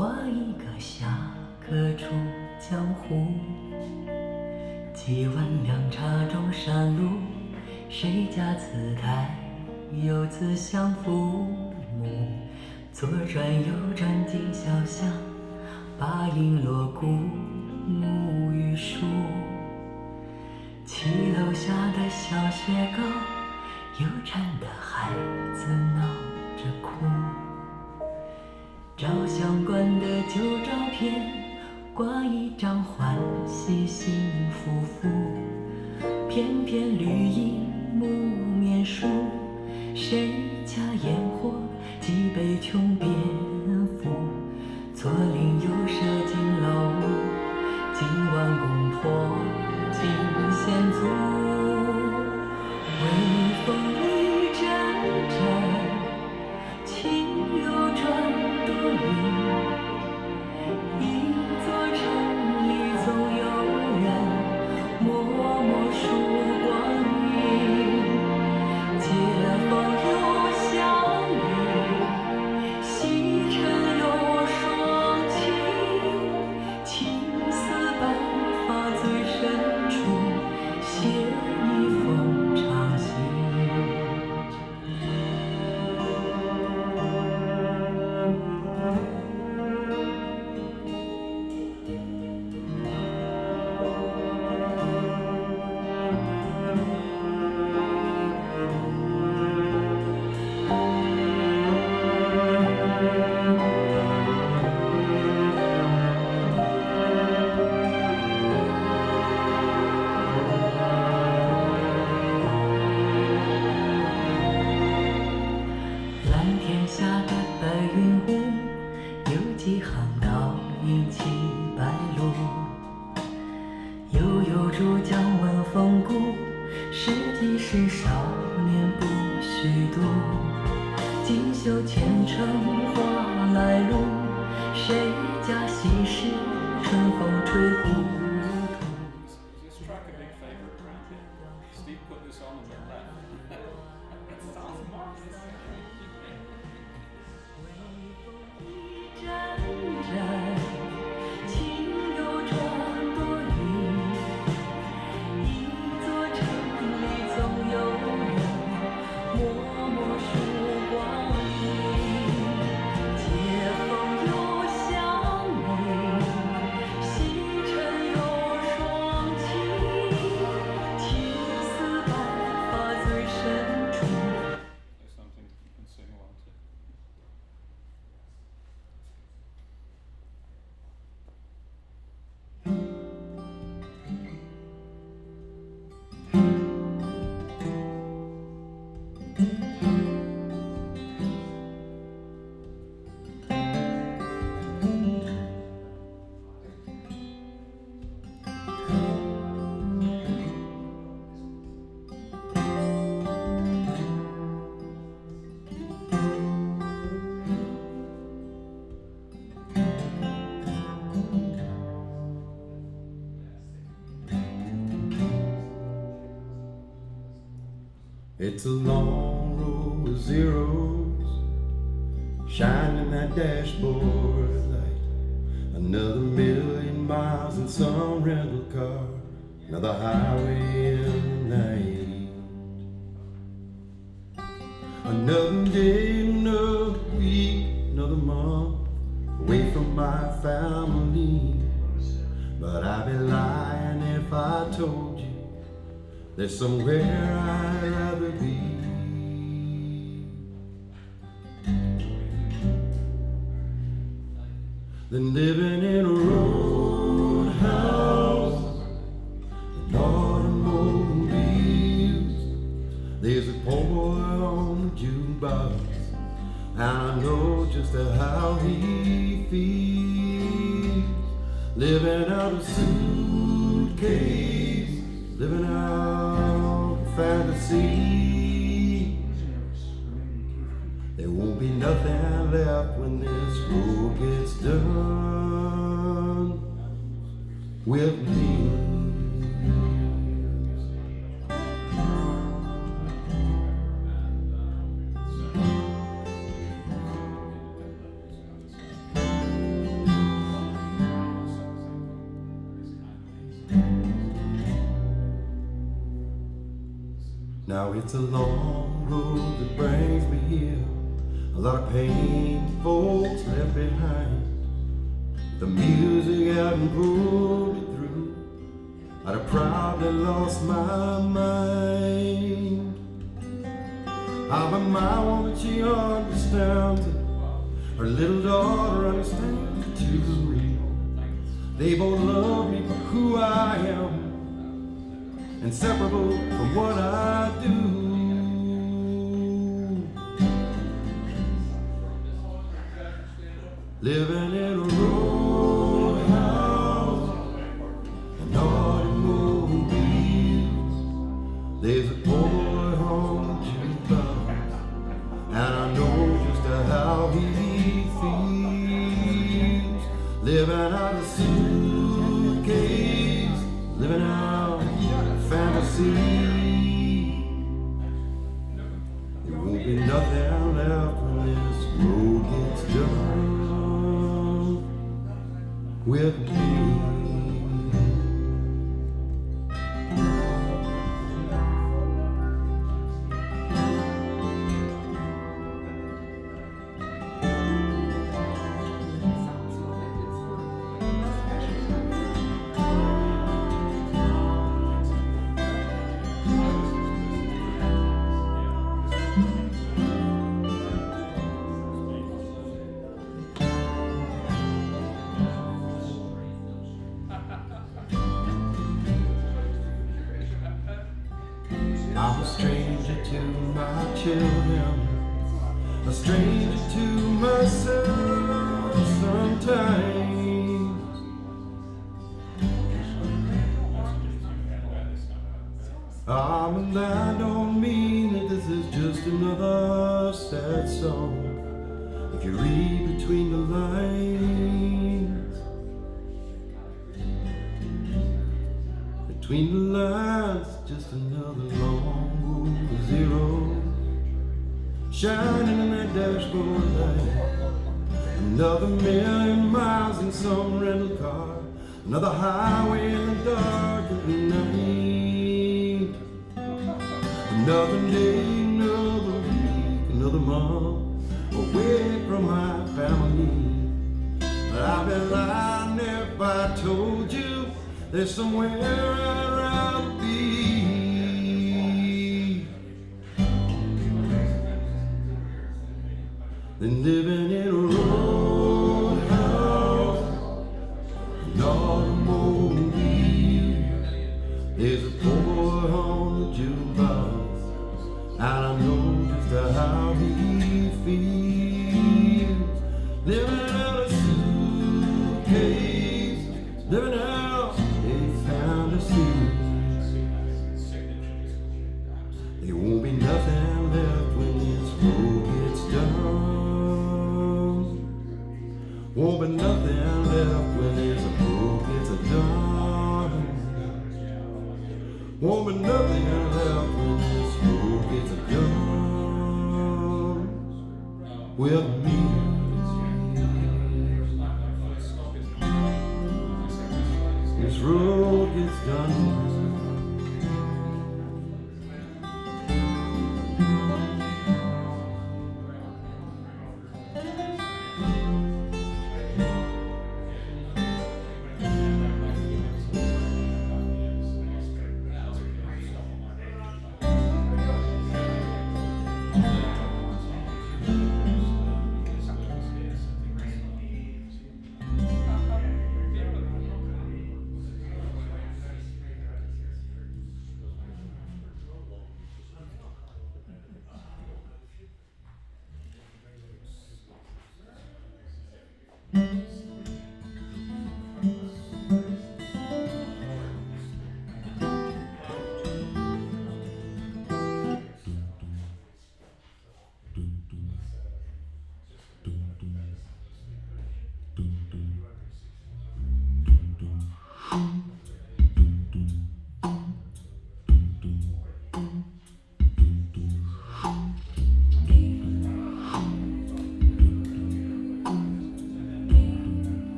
画一个侠客出江湖。几碗凉茶中山路，谁家词台游子相父母。左转右转几小巷，把影落古木与树。七楼下的小雪糕，有馋的孩子闹着哭。照相馆的旧照片，挂一张欢喜幸福福。片片绿荫木棉树，谁家烟火几杯穷蝙蝠。左邻右舍敬老屋，今晚公婆敬先祖。微风一阵阵，情又转多云。一座城里总有人默默数光阴。街坊又相遇，西城又双亲。青丝白发最深处，写一封长信。蓝天下的白云雾，有几行倒影起白鹭。悠悠珠江闻风鼓，十几时少年不虚度。锦绣前程花来路，谁家喜事春风吹呼涂。 Is this track a big favorite around here? Steve put this on and went left. It sounds marvelous. 一阵阵，情又转多云。一座城里总有人默默数光阴。街坊又相遇，西城又双亲。青丝白发最深处。 There's something you can sing along to. It's a long row of zeros shining that dashboard light. Another million miles in some rental car. Another highway in the night. Another day, another week, another month away from my family. But I'd be lying if I told you there's somewhere I'd rather be. Than living in a roadhouse and automobiles. There's a poor boy on the jukebox, and I know just how he feels. Living out a suitcase, living out fantasy. There won't be nothing left when this road gets done with me. Now it's a long road that brings me here, a lot of pain folks left behind. The music hadn't pulled me through, I'd have probably lost my mind. How about my woman, she understands it, her little daughter understands it too. They both love me for who I am, inseparable from what I do. Living in a roadhouse and automobiles. There's a poor boy on the jukebox, and I know just how he feels. Living out a suitcase, living out fantasy. There won't be nothing left when this road gets done with me. I'm a stranger to my children, a stranger to myself sometimes. And I don't mean that this is just another sad song. If you read between the lines, between the lines, just another long road zero, shining in that dashboard light. Another million miles in some rental car, another highway in the dark of the night. Another day, another week, another month away from my family. But I'd be lying if I told you there's somewhere I'd rather be than living in a roadhouse, an automobile. There's a poor boy on the jukebox, and I know just how he feels. Living out a suitcase, living out a fantasy. There won't be nothing left when this road gets done. Won't be nothing left when this road gets done. Won't be nothing left when this road gets done with me. This road gets done.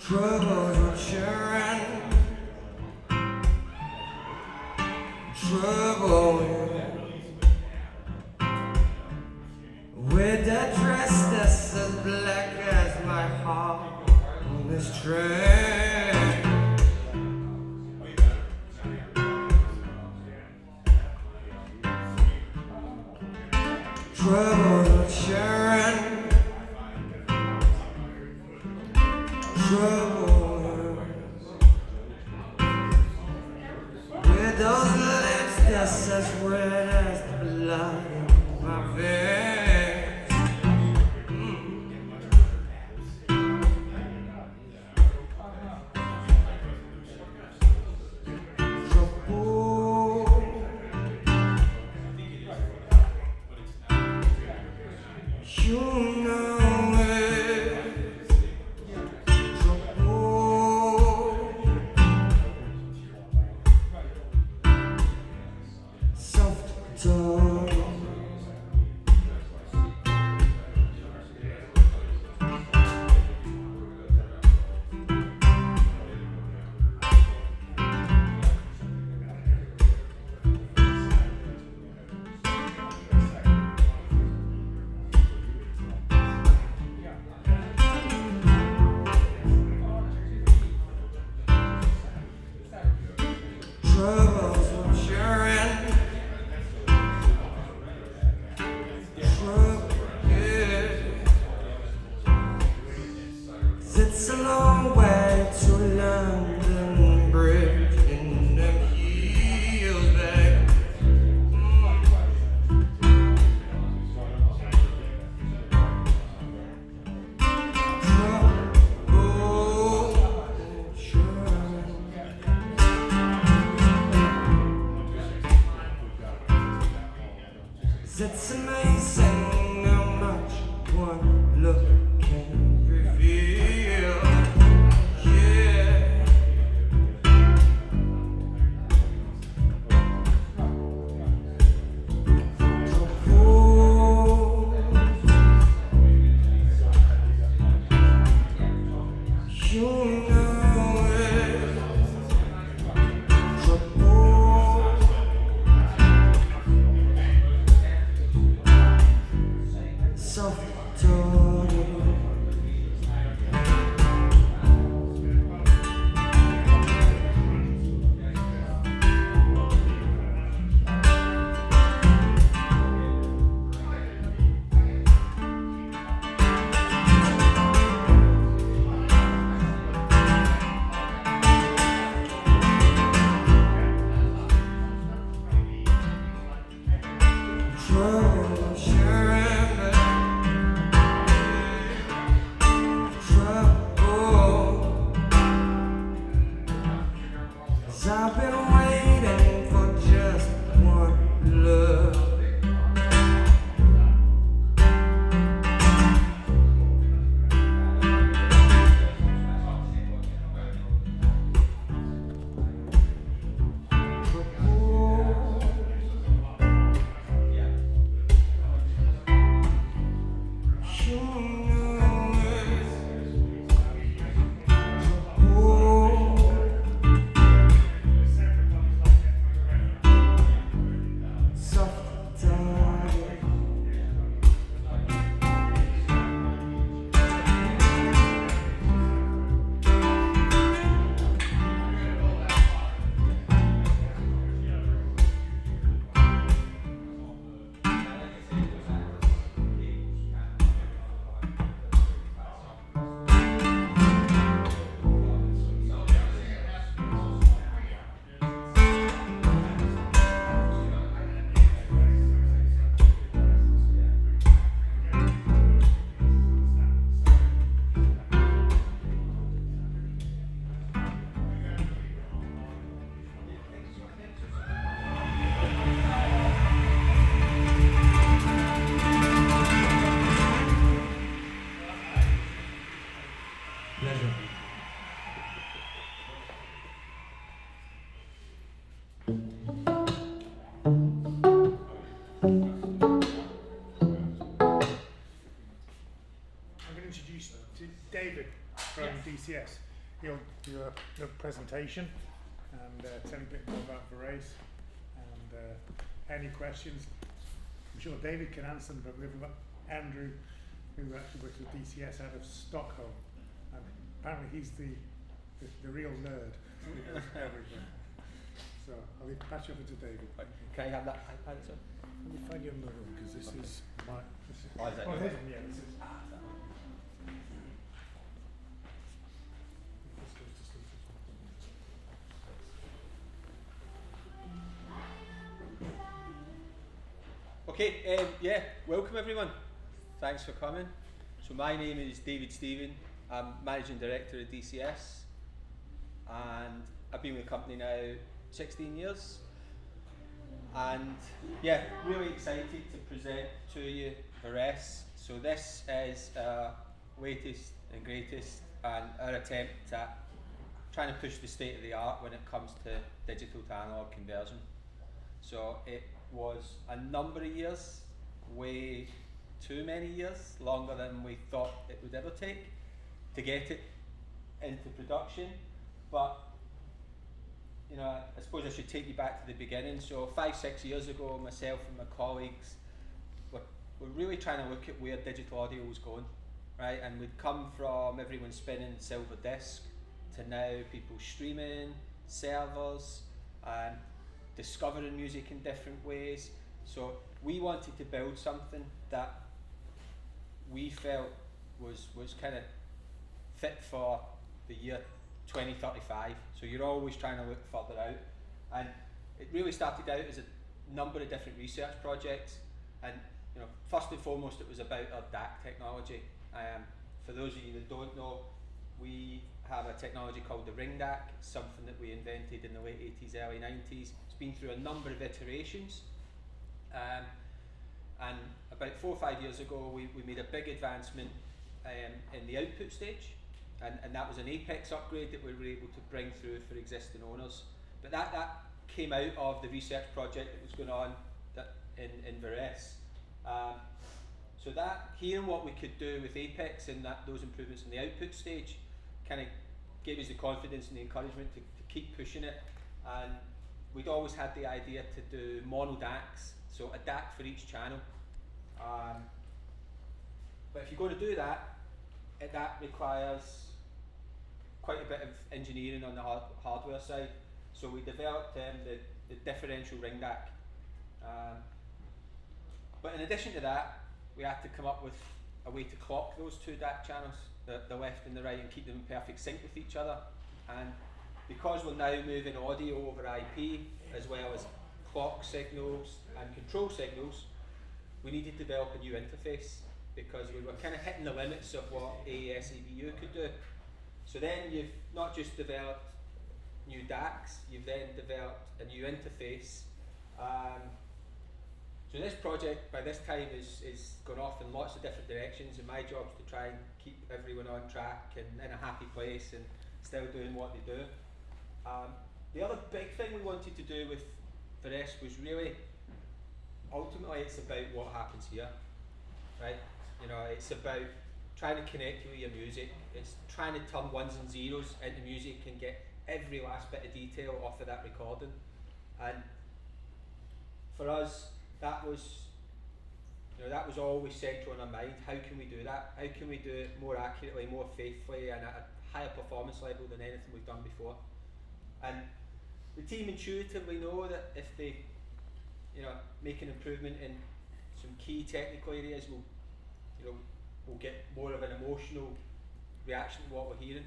Troubles with sharing, trouble with a dress that's as black as my heart on this train. Troubles with sharing, trouble with those lips that's as red as the blood in my veins. Trouble, you know it. Self-talk. Troubles with sharing, trouble, yeah. 'Cause it's a long way to London Bridge in them heels, babe. Trouble, sharing. It's amazing how much one look can reveal. Yeah. Trouble, you know it. Trouble. Self-taught. Trouble, sharing, trouble. 'Cause I've been waiting for just one look. introduce to David from dCS. he'll do a presentation and tell you a bit more about Verese. And any questions, I'm sure David can answer them, but we've got Andrew, who actually works with dCS out of Stockholm, and apparently he's the real nerd who knows everything. So I'll pass you over to David. Can I have that iPad, sir? Let me find you another room, because this is my... Oh, is that oh, yours? yeah, this is... Okay, yeah, welcome everyone. Thanks for coming. So my name is David Stephen. I'm Managing Director at dCS, and I've been with the company now 16 years. And yeah, really excited to present to you Verese. So this is our latest and greatest, and our attempt at trying to push the state of the art when it comes to digital to analog conversion. So it was a number of years, way too many years, longer than we thought it would ever take to get it into production. But you know, I suppose I should take you back to the beginning. So 5-6 years ago, myself and my colleagues were really trying to look at where digital audio was going, right? And we'd come from everyone spinning silver disc to now people streaming, servers, and discovering music in different ways. So we wanted to build something that we felt was kind of fit for the year 2035. So you're always trying to look further out, and it really started out as a number of different research projects. And you know, first and foremost, it was about our DAC technology. For those of you that don't know, we have a technology called the ring DAC. It's something that we invented in the late 80s, early 90s. It's been through a number of iterations. And about 4 or 5 years ago, we made a big advancement in the output stage. And that was an Apex upgrade that we were able to bring through for existing owners. But that came out of the research project that was going on in Verese. So that, hearing what we could do with Apex and those improvements in the output stage kind of gave us the confidence and the encouragement to keep pushing it. And we'd always had the idea to do mono DACs, so a DAC for each channel. But if you're going to do that, that requires quite a bit of engineering on the hardware side. So we developed the differential ring DAC. But in addition to that, we had to come up with a way to clock those two DAC channels, the left and the right, and keep them in perfect sync with each other. And because we're now moving audio over IP, as well as clock signals and control signals, we needed to develop a new interface, because we were kind of hitting the limits of what AES EBU could do. So then you've not just developed new DACs, you've then developed a new interface. So this project by this time is gone off in lots of different directions, and my job is to try and keep everyone on track and in a happy place and still doing what they do. The other big thing we wanted to do with Verese was really, ultimately it's about what happens here, right? You know, it's about trying to connect you with your music. It's trying to turn ones and zeros into music and get every last bit of detail off of that recording. And for us, that was always central in our mind. How can we do that? How can we do it more accurately, more faithfully, and at a higher performance level than anything we've done before? And the team intuitively know that if they, make an improvement in some key technical areas, we'll get more of an emotional reaction to what we're hearing.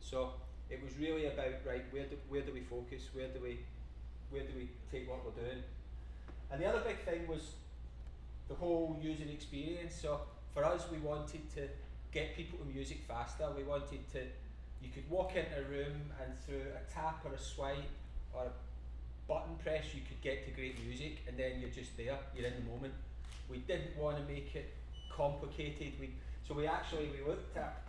So it was really about, right, where do we focus? Where do we take what we're doing? And the other big thing was the whole user experience. So for us, we wanted to get people to music faster. We wanted you could walk into a room and through a tap or a swipe or a button press, you could get to great music, and then you're just there, you're in the moment. We didn't want to make it complicated. We looked at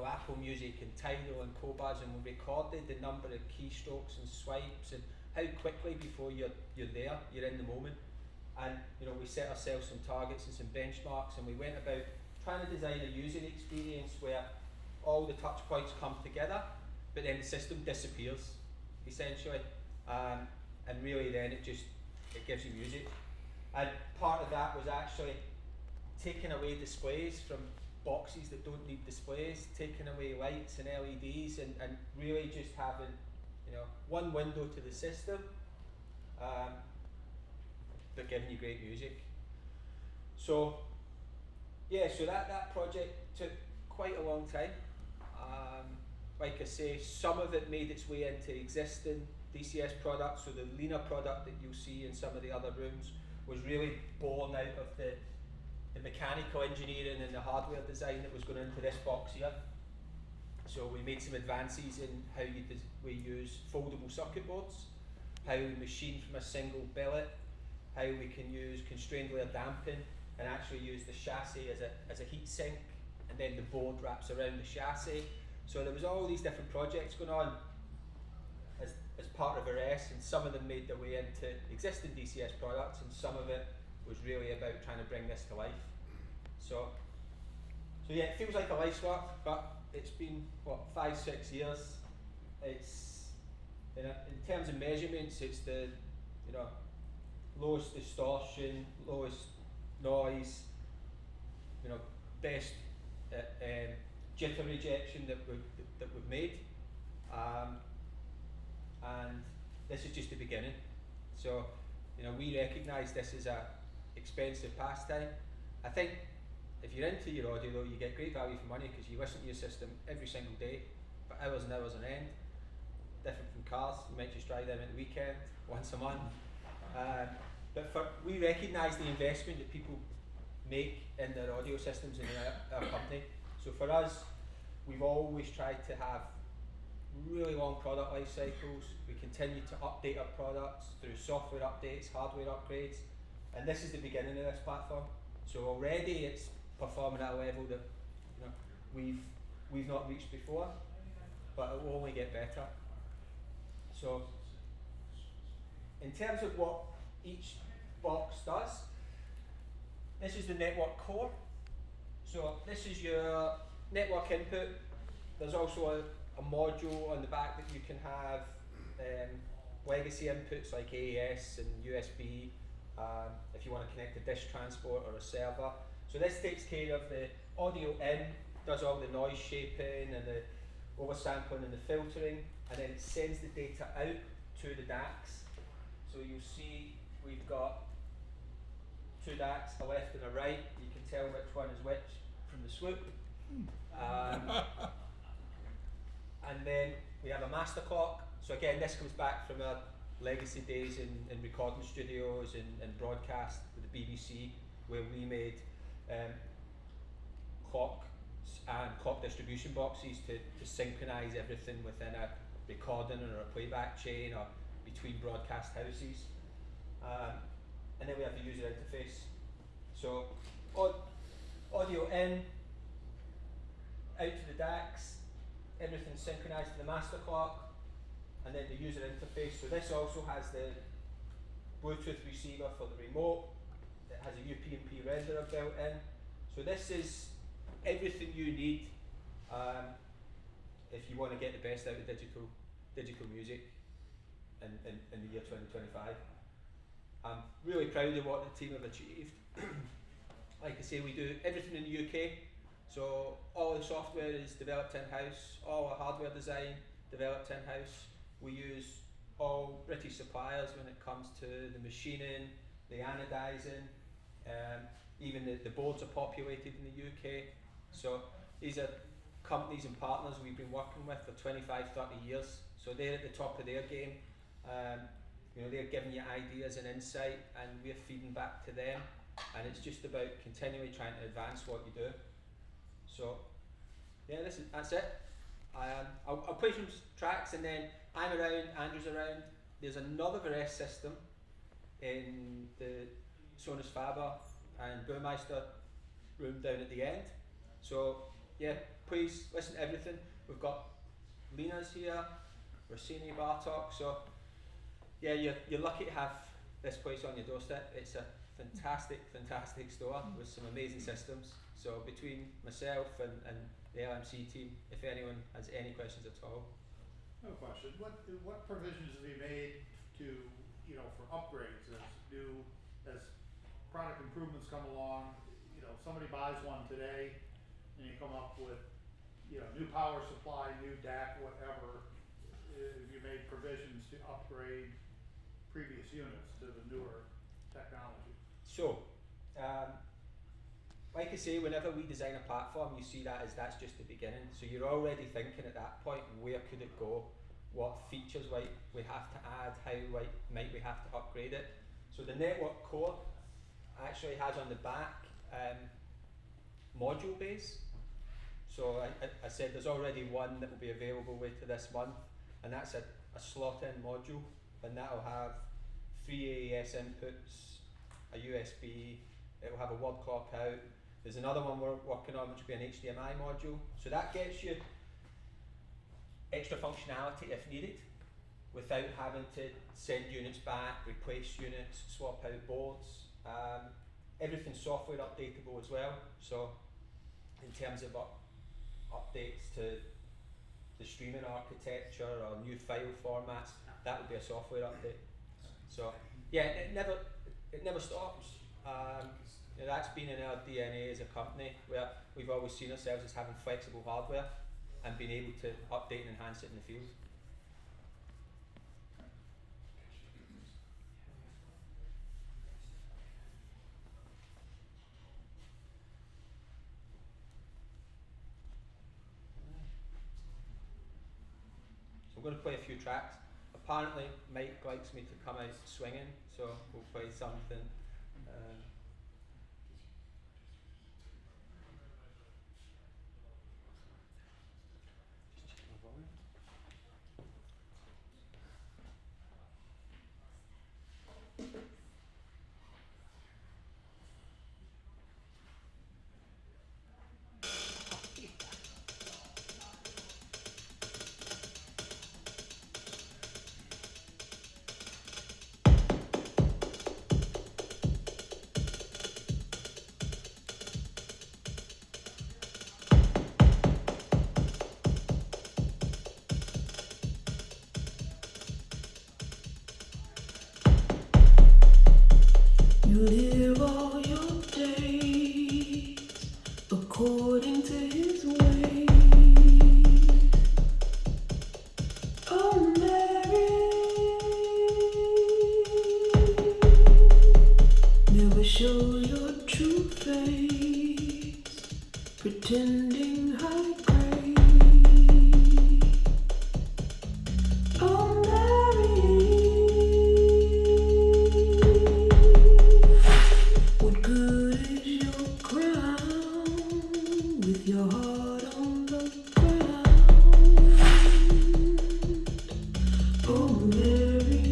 Apple Music and Tidal and Qobuz, and we recorded the number of keystrokes and swipes and how quickly before you're there, you're in the moment. And we set ourselves some targets and some benchmarks, and we went about trying to design a user experience where all the touch points come together, but then the system disappears, essentially. And really then it gives you music. And part of that was actually taking away displays from boxes that don't need displays, taking away lights and LEDs, and really just having, one window to the system, but giving you great music. So yeah, so that project took quite a long time. Like I say, some of it made its way into existing dCS products, so the leaner product that you'll see in some of the other rooms was really born out of the mechanical engineering and the hardware design that was going into this box here. So we made some advances in how we use foldable circuit boards, how we machine from a single billet, how we can use constrained layer damping and actually use the chassis as a heat sink, and then the board wraps around the chassis. So there was all these different projects going on as part of Verese, and some of them made their way into existing dCS products, and some of it was really about trying to bring this to life. So yeah, it feels like a life's work, but it's been, 5-6 years. It's, in terms of measurements, it's the, lowest distortion, lowest noise, best jitter rejection that we've made, and this is just the beginning. So, we recognise this as a expensive pastime. I think if you're into your audio though, you get great value for money because you listen to your system every single day for hours and hours on end. Different from cars, you might just drive them at the weekend, once a month. But we recognise the investment that people make in their audio systems in our company. So for us, we've always tried to have really long product life cycles. We continue to update our products through software updates, hardware upgrades, and this is the beginning of this platform. So already it's performing at a level that we've not reached before, but it will only get better. So in terms of what each box does, this is the network core. So this is your network input. There's also a module on the back that you can have legacy inputs like AES and USB, if you want to connect a disk transport or a server. So this takes care of the audio in, does all the noise shaping and the oversampling and the filtering, and then it sends the data out to the DACs. So you'll see we've got two DACs, a left and a right. You can tell which one is which from the swoop. And then we have a master clock. So again, this comes back from our legacy days in recording studios and broadcast with the BBC, where we made clocks and clock distribution boxes to synchronise everything within a recording or a playback chain or between broadcast houses. And then we have the user interface. So audio in, out to the DACs, everything's synchronized to the master clock, and then the user interface. So this also has the Bluetooth receiver for the remote. It has a UPnP renderer built in. So this is everything you need if you want to get the best out of digital music in the year 2025. I'm really proud of what the team have achieved. Like I say, we do everything in the UK. So all the software is developed in-house, all our hardware design developed in-house. We use all British suppliers when it comes to the machining, the anodizing, even the boards are populated in the UK. So these are companies and partners we've been working with for 25, 30 years. So they're at the top of their game. They're giving you ideas and insight, and we're feeding back to them. And it's just about continually trying to advance what you do. So, yeah, that's it. I'll play some tracks, and then I'm around, Andrew's around. There's another Verese system in the Sonus Faber and Burmeister room down at the end. So, yeah, please listen to everything. We've got Lena's here, Rossini, Bartok. So, yeah, you're lucky to have this place on your doorstep. It's a fantastic store with some amazing systems. So between myself and the LMC team if anyone has any questions at all. No question. What provisions have you made to, you know, for upgrades as product improvements come along? You know, somebody buys one today and you come up with, you know, new power supply, new DAC, whatever. Have you made provisions to upgrade previous units to the newer technology? So, like I say, whenever we design a platform, you see that as that's just the beginning. So you're already thinking at that point, where could it go? What features might we have to add? How might we have to upgrade it? So the network core actually has on the back module bays. So I said there's already one that will be available later this month, and that's a slot-in module, and that'll have 3 AES inputs, a USB, it will have a word clock out. There's another one we're working on which will be an HDMI module. So that gets you extra functionality if needed, without having to send units back, replace units, swap out boards. Everything's software updatable as well. So in terms of updates to the streaming architecture or new file formats, that would be a software update. So yeah, it never stops. You know, that's been in our DNA as a company, where we've always seen ourselves as having flexible hardware and being able to update and enhance it in the field. So I'm going to play a few tracks. Apparently Mike likes me to come out swinging, so we'll play something. Just check my volume. You live all your days according to his ways. Oh, Mary, never show your true face, pretending high grade. Oh, Mary, what good is your crown with your heart on the ground? Oh, Mary,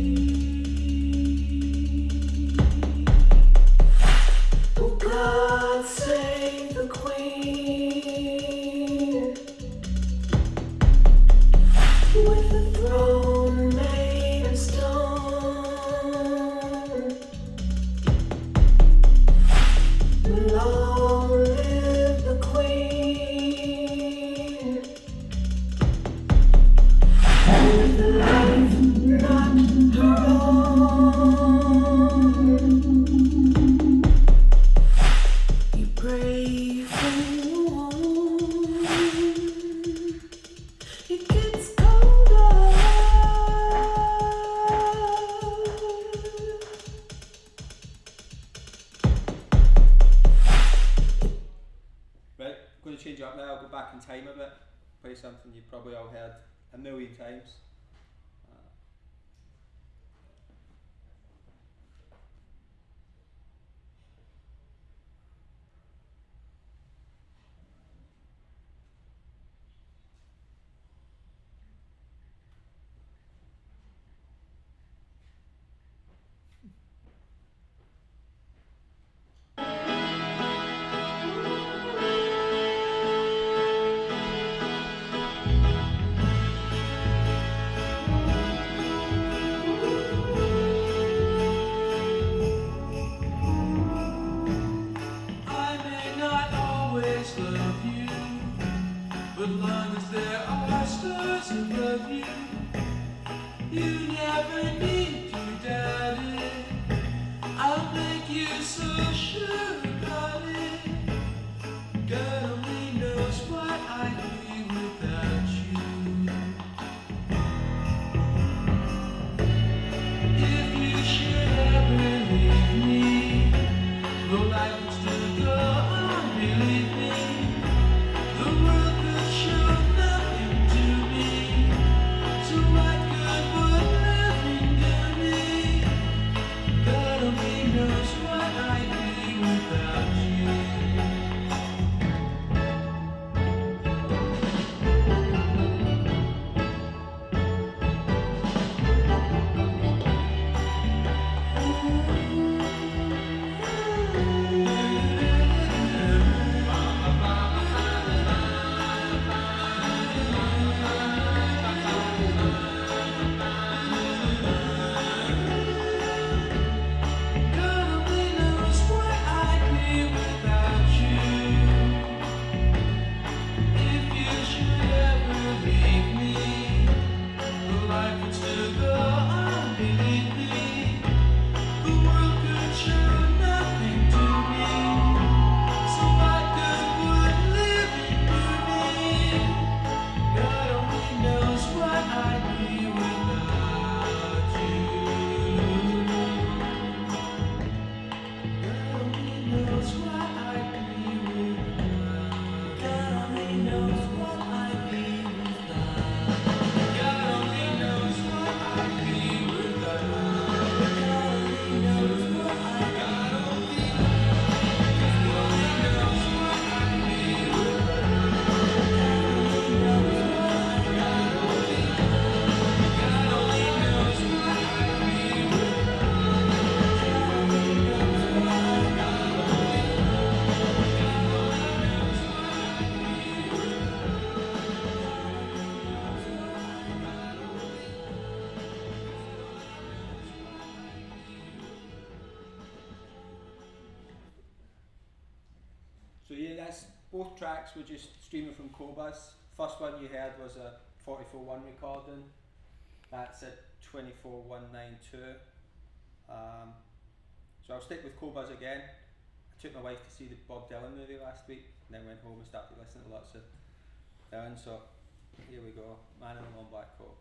oh, God save the Queen with the throne made of stone. Long live the Queen, with a life not her own. You pray for warm, it gets colder. Right, I'm going to change it up now. I'll go back in time a bit, play something you've probably all heard a million times. both tracks were just streaming from Cobus. First one you heard was a 44.1 recording. That's at 24.192. So I'll stick with Cobus again. I took my wife to see the Bob Dylan movie last week, and then went home and started listening to lots of Dylan. So here we go, Man in the Long Black Coat.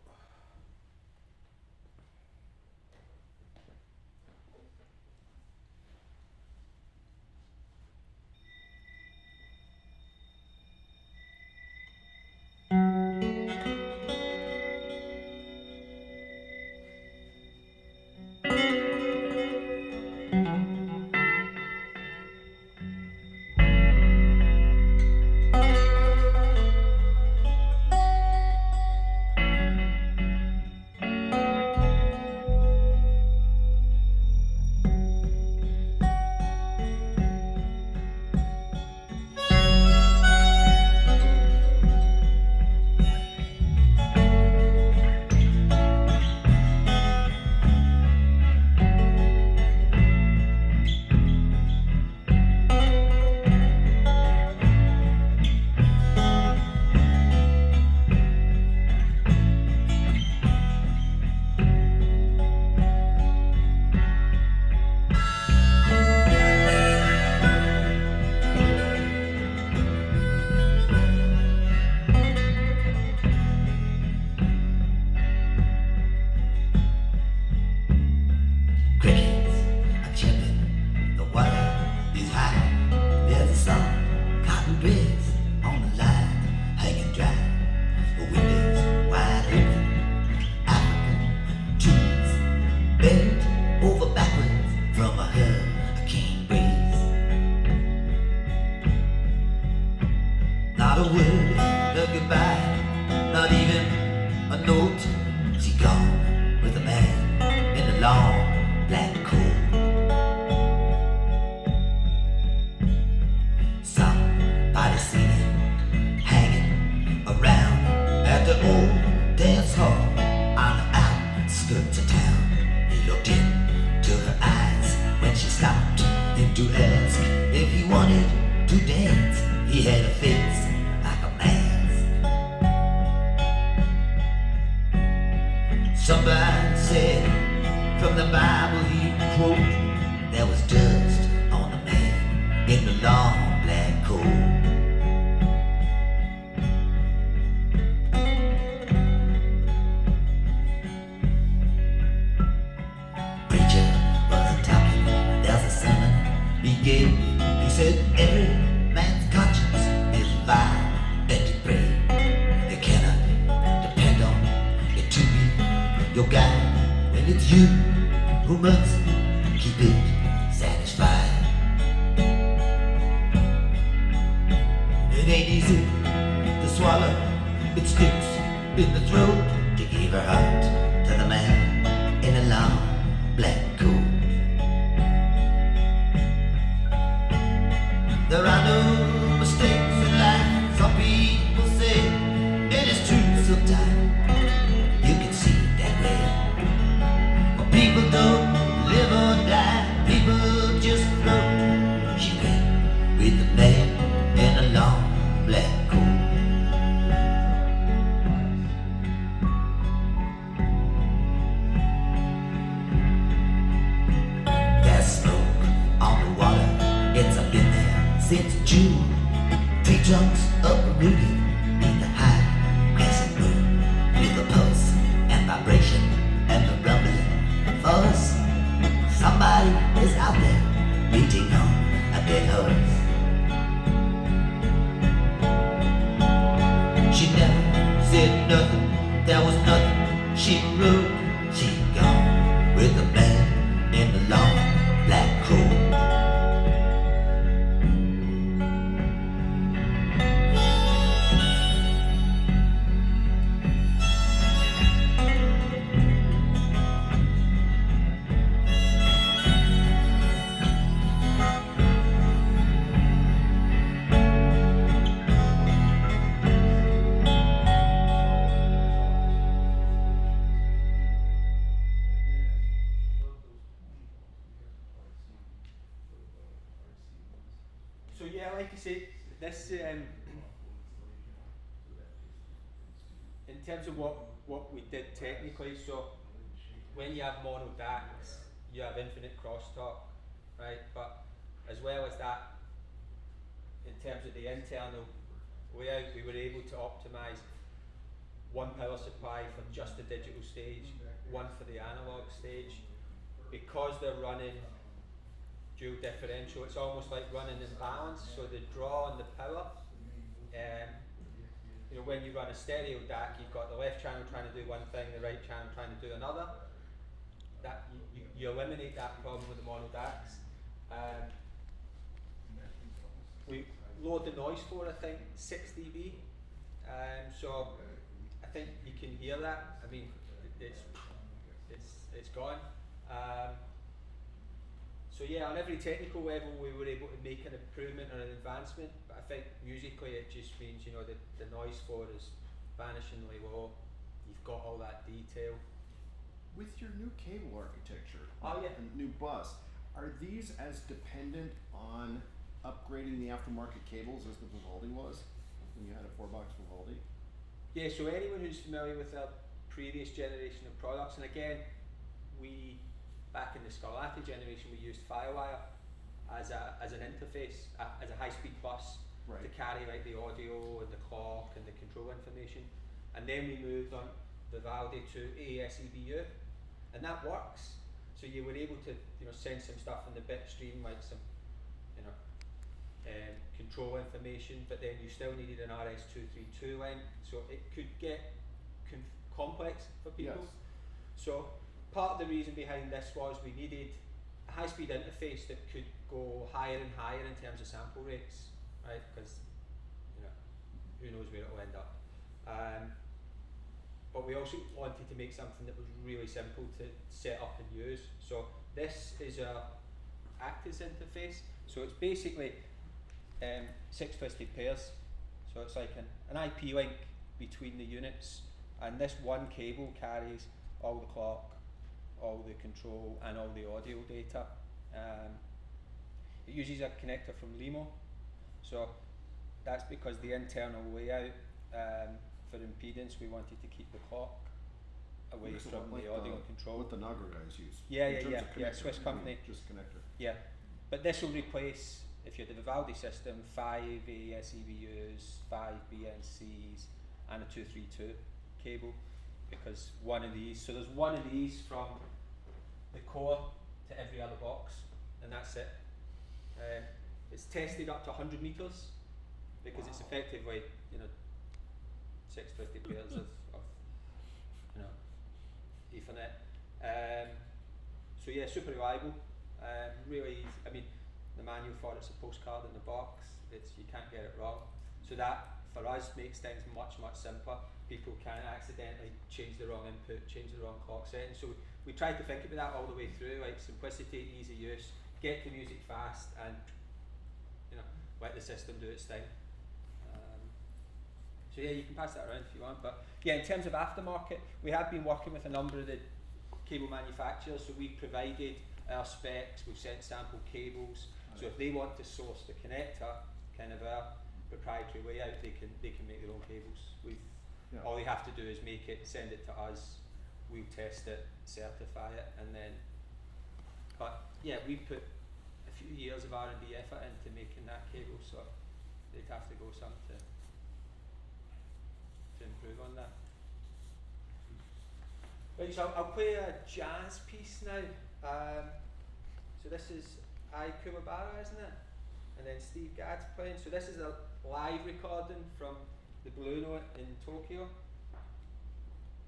this in terms of what we did technically, so when you have mono DACs, you have infinite crosstalk, right? But as well as that, in terms of the internal layout, we were able to optimize one power supply for just the digital stage, one for the analog stage. Because they're running dual differential, it's almost like running in balance, so the draw and the power, you know, when you run a stereo DAC, you've got the left channel trying to do one thing, the right channel trying to do another. That you eliminate that problem with the mono DACs. We lowered the noise floor, I think, 6 dB. So I think you can hear that. I mean, it's gone. So yeah, on every technical level, we were able to make an improvement or an advancement. But I think musically, it just means, you know, the noise floor is vanishingly low. You've got all that detail. With your new cable architecture, Oh, yeah. and new bus, are these as dependent on upgrading the aftermarket cables as the Vivaldi was when you had a 4-box Vivaldi? Yeah, so anyone who's familiar with our previous generation of products, and again, back in the Scarlatti generation, we used Firewire as an interface, as a high-speed bus to carry like the audio and the clock and the control information. And then we moved on Vivaldi to AES-EBU, and that works. So you were able to, you know, send some stuff in the bit stream, like some, you know, control information, but then you still needed an RS-232 length, so it could get complex for people. Yes. So part of the reason behind this was we needed a high-speed interface that could go higher and higher in terms of sample rates, right? Because, you know, who knows where it'll end up. But we also wanted to make something that was really simple to set up and use. So this is our Actors interface. So it's basically 6 twisted pairs. So it's like an IP link between the units, and this one cable carries all the clock, all the control, and all the audio data. It uses a connector from Limo, so that's because the internal layout for impedance, we wanted to keep the clock away So from like the audio control. What the Nagra guys use. Yeah, in yeah, terms yeah, of yeah, connector, Swiss I mean, company. just connector. Yeah, but this will replace, if you're the Vivaldi system, 5 AES EBUs, 5 BNCs, and a 232 cable, because one of these, so there's one of these from the core to every other box, and that's it. It's tested up to 100 meters, because it's effectively, you know, 6 twisted pairs of you know, Ethernet. So yeah, super reliable, really easy. I mean, the manual for it's a postcard in the box. You can't get it wrong. So that, for us, makes things much, much simpler. People can't accidentally change the wrong input, change the wrong clock setting. So we tried to think about that all the way through, like simplicity, easy use, get the music fast, and, you know, let the system do its thing. So yeah, you can pass that around if you want. But yeah, in terms of aftermarket, we have been working with a number of the cable manufacturers. So we've provided our specs, we've sent sample cables. So if they want to source the connector, kind of our proprietary layout, they can make their own cables. All they have to do is make it, send it to us, we'll test it, certify it, and then. But yeah, we put a few years of R&D effort into making that cable, so they'd have to go some to improve on that. Right, so I'll play a jazz piece now. So this is I Kuwabara, isn't it? And then Steve Gadd's playing. So this is a live recording from the Blue Note in Tokyo.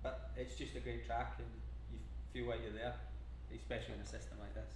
But it's just a great track, and you feel like you're there, especially in a system like this.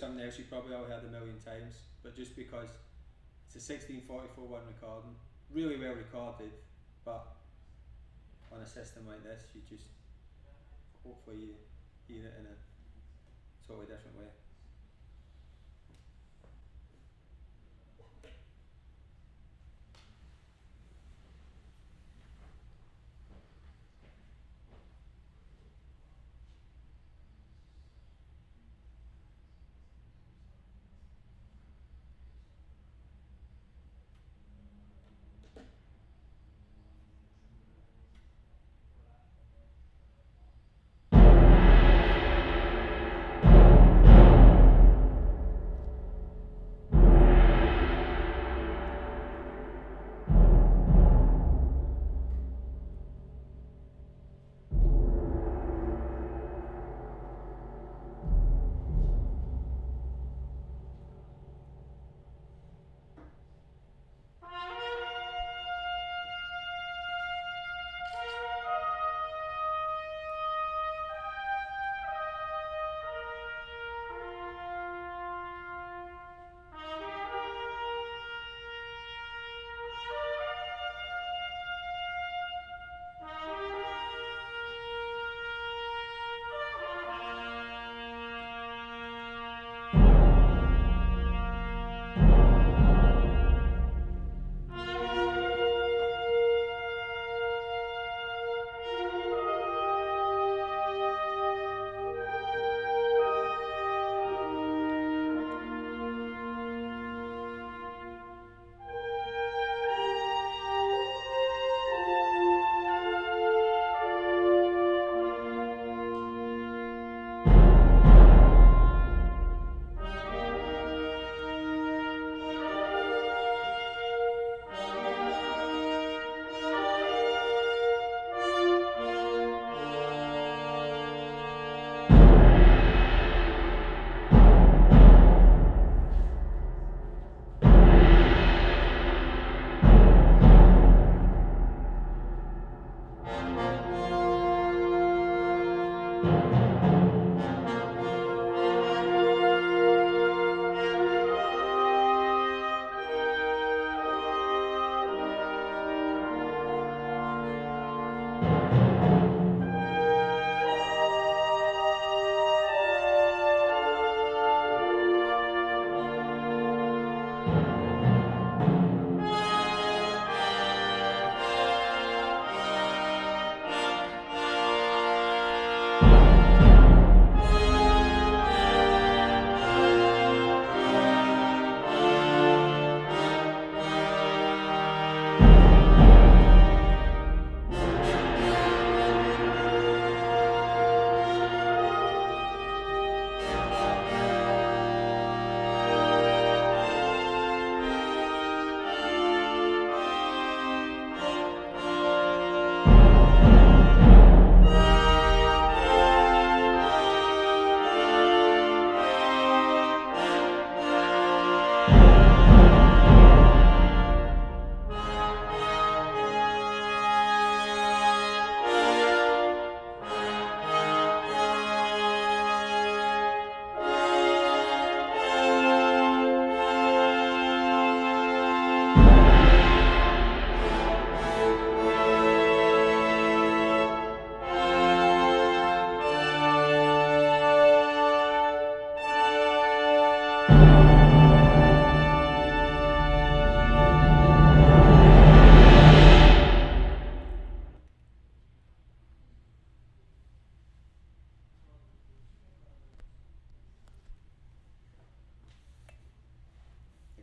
something else you probably all heard a million times, but just because it's a 1644-1 recording, really well recorded, but on a system like this, you just hopefully you hear it in a totally different way.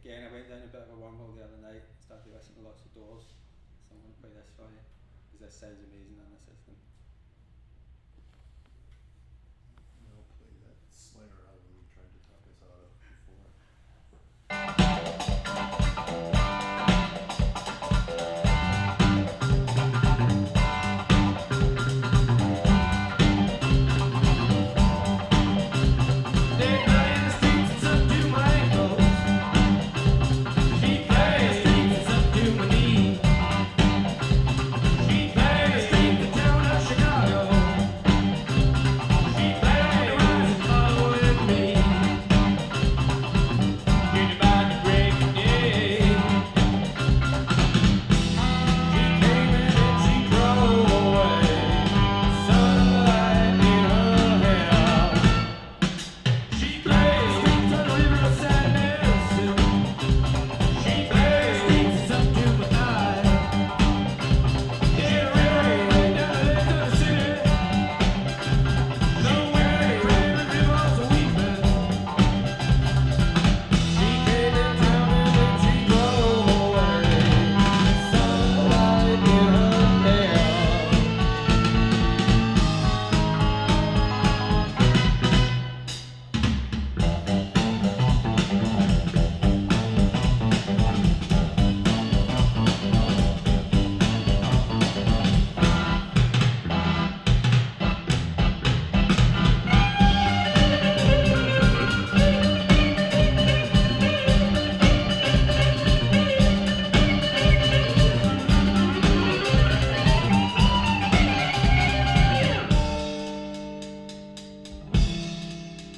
Again, I went down a bit of a wormhole the other night, started listening to lots of Doors, so I'm going to play this for you, because this sounds amazing on the system. I'll play that Slayer album you tried to talk us out of before. She plays the tune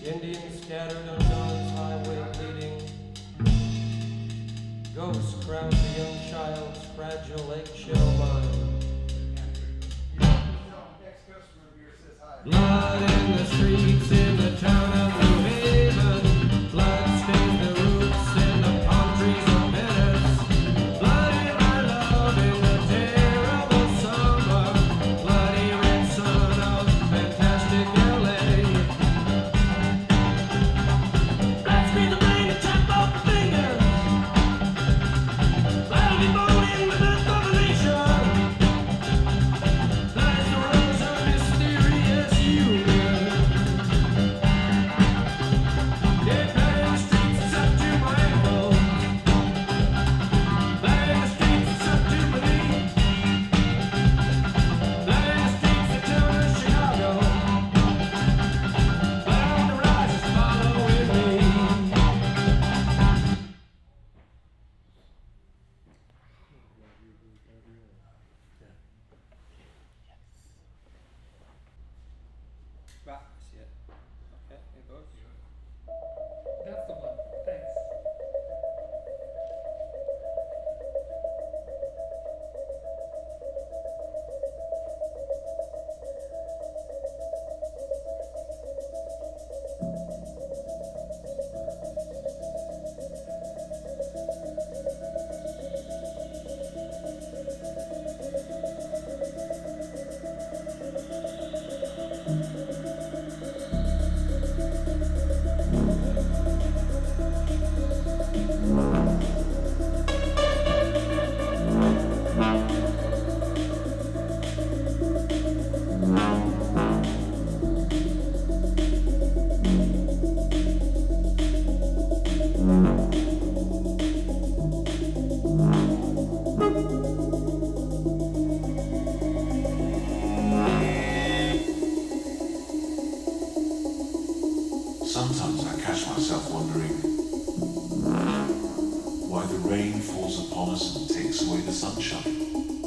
Indians scattered on Dawn's highway bleeding. Ghosts crowd the young child's fragile eggshell mind. Blood in the streets in the town of New Haven. Blood stains the roots in the palm trees of Venice. Bloody my love in the terrible summer. Bloody red sun of fantastic LA. Blood screens of rain and chop off fingers. Blood be born in the birth of a nation. Blood is the rose of mysterious union. Dead blood in the streets, it's up to my ankles. Blood in the streets, it's up to my knees. Blood in the streets, the town of Chicago. Blood on the rise is following me. Right, that's it. Okay, here goes. That's the one. Thanks. Sometimes I catch myself wondering why the rain falls upon us and takes away the sunshine.